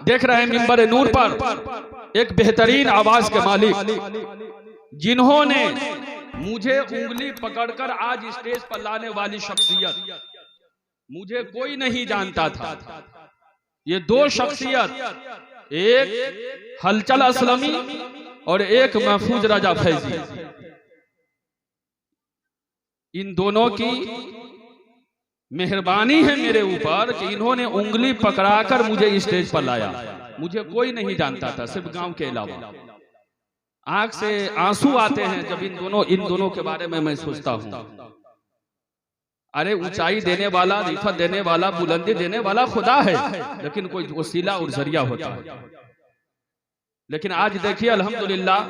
देख रहे हैं मिंबर नूर पर एक बेहतरीन आवाज के मालिक, जिन्होंने मुझे उंगली पकड़कर आज स्टेज पर लाने वाली शख्सियत, मुझे कोई नहीं जानता था। ये दो शख्सियत, एक हलचल असलमी और एक महफूज रजा फैजी, इन दोनों की मेहरबानी है मेरे ऊपर कि इन्होंने उंगली पकड़ाकर मुझे स्टेज पर लाया। मुझे कोई नहीं जानता था सिर्फ गांव के अलावा। आंख से आंसू आते हैं जब इन दोनों के बारे में मैं सोचता हूं। अरे ऊंचाई देने वाला, रिफत देने वाला, बुलंदी देने वाला खुदा है, लेकिन कोई वसीला और जरिया होता है। लेकिन आज देखिए अल्हम्दुलिल्लाह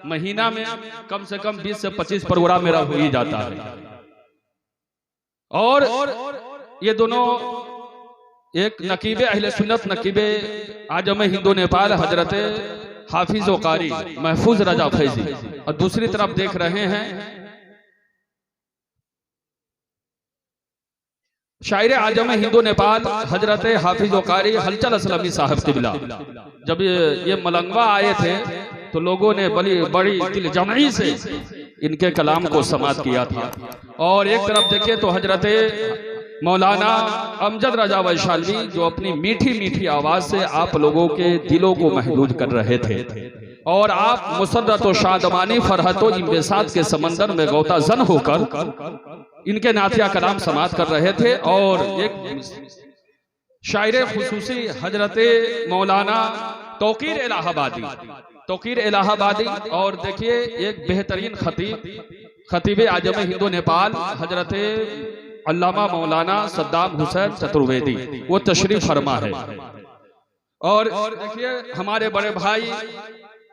महीना में कम से कम 20 से 25 प्रोग्राम मेरा हो ही जाता है। और ये दोनों, एक नकीबे अहले सुन्नत, नकीबे आजम हिंदू नेपाल हजरत हाफिज व कारी महफूज रजा फैजी, और दूसरी तरफ देख रहे हैं शायर आजम हिंदू नेपाल हजरत हाफिज व कारी हलचल असलमी साहब किबला। जब ये मलंगवा आए थे तो लोगों ने बड़ी दिल जमाई से इनके कलाम को समाअत किया था। और एक तरफ देखें तो हजरत मौलाना अमजद रजा वैशाली, जो अपनी मीठी मीठी आवाज से आप लोगों के दिलों को महदूद कर रहे थे, और आप मुसर्रत व शादमानी फरहत व इंबेसात के समंदर में गौता जन होकर इनके नातिया कलाम समाअत कर रहे थे। और एक शायर खुसूसी हजरत मौलाना तौकीर इलाहाबादी, और देखिए एक बेहतरीन खतीब आजम हिंदू नेपाल हजरत अल्लामा मौलाना सद्दाम हुसैन चतुर्वेदी, वो तशरीफ फरमा है। और देखिए हमारे बड़े भाई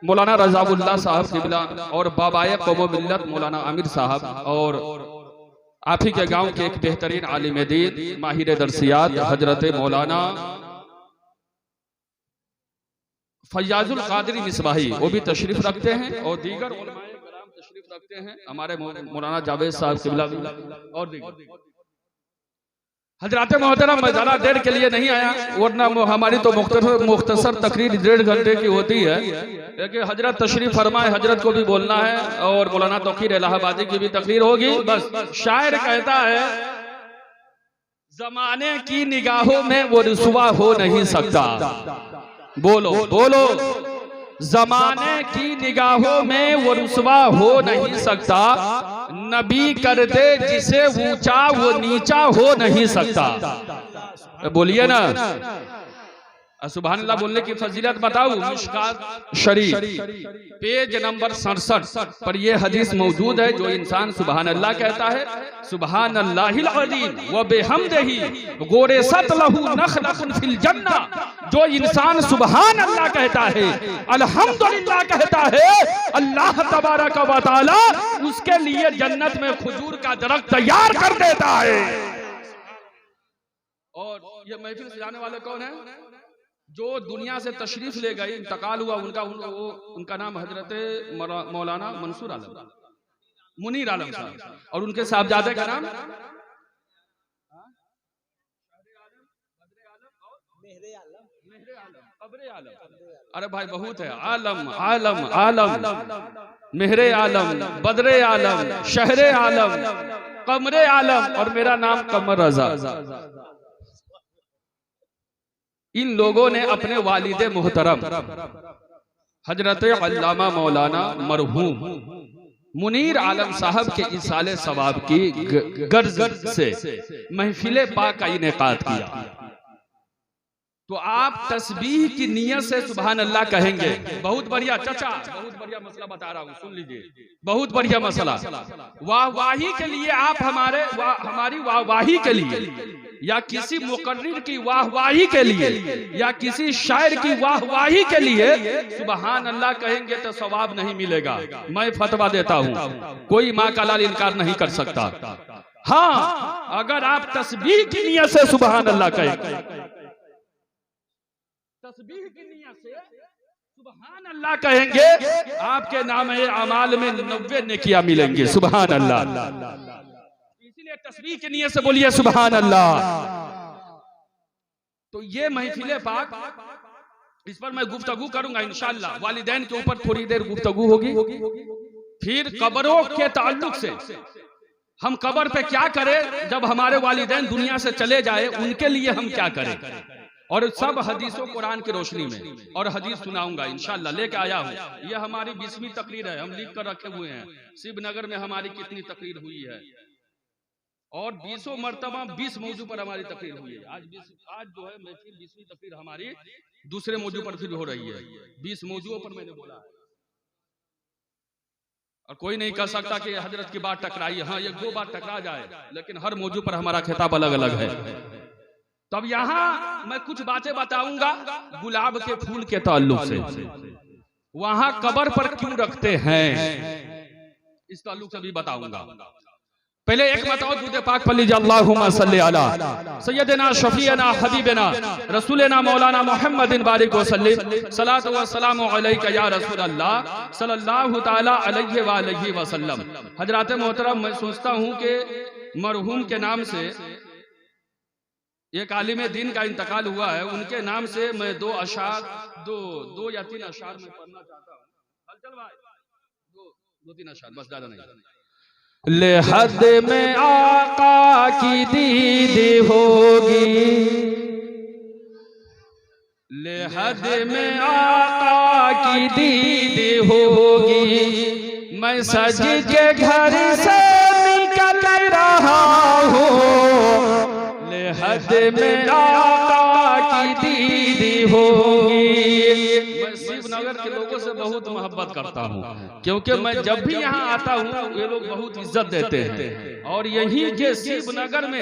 मौलाना रजाउल्लाह साहब किबला और बाबाए कौम मिल्लत मौलाना आमिर साहब, और आप ही के गांव के एक बेहतरीन आलिम दीन माहिर दरसियात हजरत मौलाना फयाजुल कादरी मिसबाही, वो भी तशरीफ रखते हैं, और दीगर उलमाए कराम तशरीफ रखते हैं, हमारे मौलाना जावेद साहब किबला भी, और दीगर हजरात मोहतरम। मैं ज़्यादा देर के लिए नहीं आया, वरना हमारी तो मुख्तसर तकरीर 1.5 घंटे की होती है, लेकिन हजरत तशरीफ फरमाए, हजरत को भी बोलना है और मौलाना तौकीर इलाहाबादी की भी तकरीर होगी। बस शायर कहता है, जमाने की निगाहों में वो रुसवा हो नहीं सकता। बोलो बोलो, जमाने की निगाहों में वो रुसवा हो नहीं सकता, नबी कर दे जिसे ऊंचा वो नीचा हो नहीं सकता। बोलिए ना सुभान अल्लाह। बोलने की फजीलत बताऊं, मिशकात शरीफ पेज नंबर 67 पर यह हदीस मौजूद है। जो इंसान सुभान अल्लाह कहता है, सुभान अल्लाहिल अज़ीम व बिहम्दिही गोरेसत लहू नखलतुन फिल जन्ना, जो इंसान सुभान अल्लाह कहता है, अल्हम्दुलिल्लाह कहता है, अल्लाह तबारक व तआला उसके लिए जन्नत में खजूर का दरख्त तैयार कर देता है। और ये महफिल सजाने वाले कौन है? जो दुनिया से तशरीफ ले गए, इंतकाल हुआ उनका नाम हजरत मौलाना मंसूर आलम मुनीर आलम साहब, और उनके साहबजादे का नाम अरे भाई बहुत है, आलम आलम आलम, मेहरे आलम, बदरे आलम, शहरे आलम, कमरे आलम, और मेरा नाम कमर रजा। इन लोगों ने अपने वालिदे मोहतरम हजरत अल्लामा मौलाना मरहूम मुनीर आलम साहब के इसाले सवाब की गर्ज से महफिले पाक का इनेकाद किया। तो आप तस्बीह की नियत से सुभान अल्लाह कहेंगे। बहुत बढ़िया चाचा, बहुत बढ़िया मसला बता रहा हूँ, सुन लीजिए, बहुत बढ़िया मसला। वाहवाही के लिए आप हमारी वाहवाही के लिए, या किसी मुकर्रिर की वाहवाही के लिए, या किसी शायर की वाहवाही के लिए सुभान अल्लाह कहेंगे तो सवाब नहीं मिलेगा। मैं फतवा देता हूँ, कोई माँ का लाल इनकार नहीं कर सकता। हाँ, अगर आप तस्बीह की नियत से सुभान अल्लाह कहेंगे, तस्बीह की नियत से सुभान अल्लाह कहेंगे, आपके नाम अमाल में 90 नेकियां मिलेंगे। सुभान अल्लाह। इसीलिए तस्बीह की नियत से बोलिए सुभान अल्लाह। तो ये महफिले पाक इस पर मैं गुफ्तगू करूंगा इंशाअल्लाह। वालिदैन के ऊपर थोड़ी देर गुफ्तगू होगी। फिर कब्रों के ताल्लुक से हम कब्र पे क्या करें जब हमारे वालिदैन दुनिया से चले जाए, उनके लिए हम क्या करें, और सब हदीसों कुरान की रोशनी में। और हदीस सुनाऊंगा इंशाअल्लाह, लेके आया हूँ। ये हमारी 20वीं तकरीर है, हम लिख कर रखे हुए हैं। शिवनगर में हमारी कितनी तकरीर हुई है, और 20 मरतबा 20 मौजू पर हमारी तकरीर हुई है। आज जो है महफिल 20वीं तकरीर हमारी दूसरे मौजू पर फिर हो रही है। 20 मौजुओं पर मैंने बोला है, और कोई नहीं कह सकता कि हजरत की बात टकराई। हाँ, एक दो बार टकरा जाए, लेकिन हर मौजू पर हमारा खिताब अलग अलग है। तब यहाँ मैं कुछ बातें बताऊंगा गुलाब के फूल के ताल्लुक से। वहां कब्र पर क्यों रखते हैं, इस ताल्लुक से भी बताऊंगा। पहले एक बताओ, दूध पाक पर लीजिए। अल्लाहुम्मा सल्ली अला सय्यदना शफीना हबीबना रसूलना मौलाना मुहम्मदिन बारिक वसल्लम। सलातु व सलामु अलैका या रसूल अल्लाह सल्लल्लाहु तआला अलैहि व आलिहि वसल्लम। हजरात मोहतरम, मैं सोचता हूं कि मरहूम के नाम से एक आलिम दीन का इंतकाल हुआ है, उनके नाम से मैं दो या तीन अशार में पढ़ना चाहता हूँ। हलचल भाई, दो तीन अशार, बस ज्यादा नहीं। ले हद में आका की दीद होगी, ले हद में आका की दीद होगी, मैं सज के घर से निकल रहा हूँ, ले हद में आका की दीद होगी। मैं शिवनगर के लोगों से बहुत मोहब्बत करता हूँ, क्योंकि मैं जब भी यहाँ आता हूँ ये लोग बहुत इज्जत देते हैं। और यही के शिवनगर में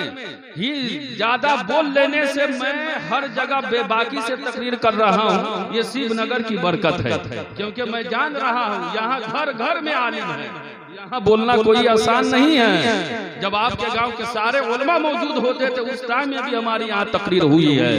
ही ज्यादा बोल लेने से मैं हर जगह बेबाकी से तकरीर कर रहा हूँ, ये शिवनगर की बरकत है। क्योंकि मैं जान रहा हूँ यहाँ घर घर में आलिम है, यहाँ बोलना कोई आसान नहीं है। जब आपके गांव के सारे उलमा मौजूद होते थे उस टाइम में भी हमारी यहाँ तकरीर हुई है,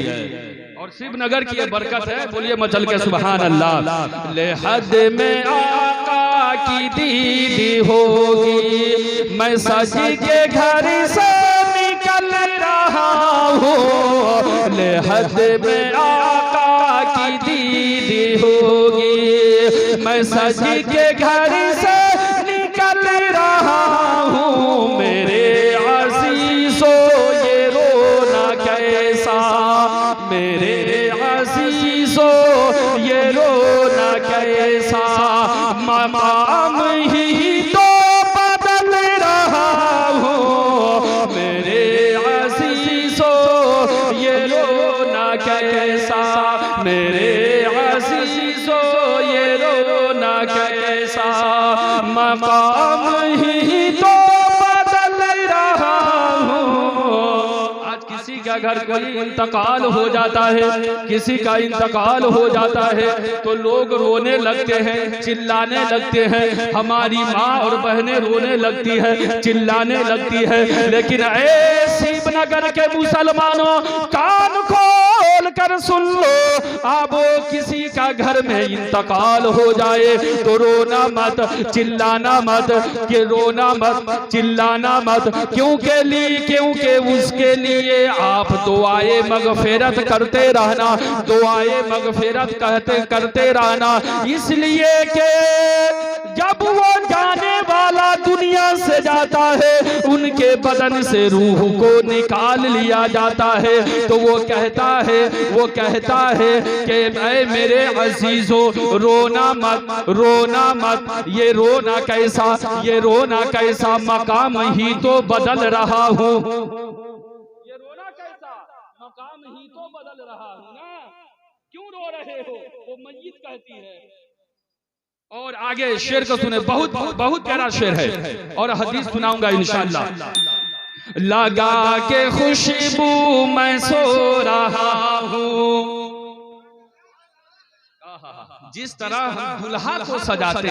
और शिवनगर की ये बरकत है। बोलिए मचल के सुभान अल्लाह। ले हद में आका की दीद होगी, मैं सज के घर से निकल रहा हूँ, ले हद में आका की दीद होगी, मैं सज के घर से निकल रहा हूँ। मेरे अज़ीज़ो ये रोना कैसा, मेरे अज़ीज़ो ये रोना कैसा, मकाम ही तो बदल रहा हूँ, मेरे अज़ीज़ो ये रोना कैसा, मेरे अज़ीज़ो ये रोना कैसा, मकाम ही तो बदल रहा हूँ। आज किसी का घर कोई इंतकाल हो जाता है, किसी का इंतकाल हो जाता है तो लोग रोने लगते हैं, चिल्लाने लगते हैं। हमारी माँ और बहनें रोने लगती है, चिल्लाने लगती है। लेकिन ऐ शिवनगर के मुसलमानों, कान खोल कर सुन लो, अब किसी का घर में इंतकाल हो जाए तो रोना मत, चिल्लाना मत, कि रोना मत, चिल्लाना मत। क्योंकि उसके लिए आप दुआए मगफिरत करते रहना, दुआए मगफिरत करते रहना। इसलिए कि जब वो जाने वाला दुनिया से जाता है, उनके बदन से रूह को निकाल लिया जाता है, तो वो कहता है कि ऐ मेरे अजीजों, रोना मत, रोना मत। ये रोना कैसा, मकाम ही तो बदल रहा हूँ, ये रोना कैसा, मकाम ही तो बदल रहा हूँ ना, क्यों रो रहे हो, वो मय्यत कहती है। और आगे शेर को सुने, बहुत बहुत प्यारा शेर है, और हदीस सुनाऊंगा इंशाअल्लाह। लगा के खुशबू मैं सो रहा हूँ, जिस तरह हम दुल्हा को सजाते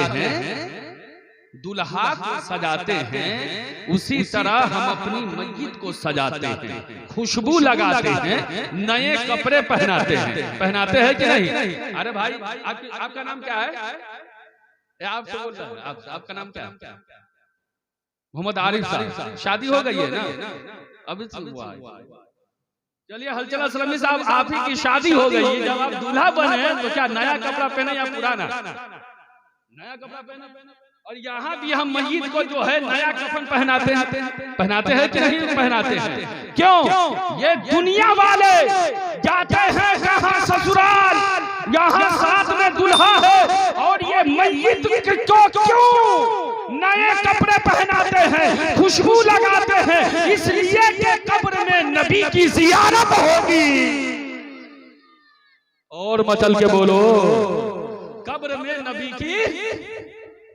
हैं, उसी तरह हम अपनी मय्यत को सजाते हैं, खुशबू लगाते हैं, नए कपड़े पहनाते हैं कि नहीं? अरे भाई, आपका नाम क्या है? आपसे बोल रहा हूं, आपका नाम क्या है? मोहम्मद आरिफ साहब। शादी हो गई है ना? अभी हुआ है। चलिए हलचल असलमी साहब, आप ही की शादी हो गई, जब आप दूल्हा बने तो क्या नया कपड़ा पहने या पुराना? नया कपड़ा पहना। और यहाँ भी हम मय्यत को जो है नया कफन पहनाते हैं कि नहीं पहनाते हैं? क्यों? ये दुनिया वाले जाते हैं कहाँ ससुराल, यहाँ साथ में दुल्हा है, और ये मय्यत को क्यों नए कपड़े पहनाते हैं, खुशबू लगाते हैं? इसलिए कि कब्र में नबी की जियारत होगी। और मचल के बोलो, कब्र में नबी की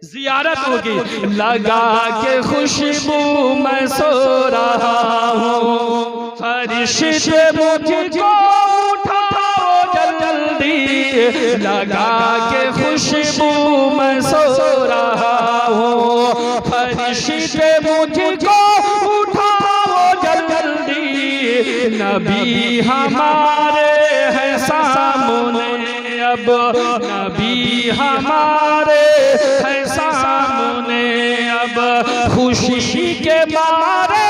जियारत होगी। लगा के खुशबू मैं सो रहा हूँ, फरिश्ते मुझको उठाओ जल्दी। लगा के खुशबू मैं सो रहा हूँ, फरिश्ते मुझको उठाओ जल्दी। नबी हमारे हैं सामने, अब नबी हमारे हैं सामने, अब खुशी के मारे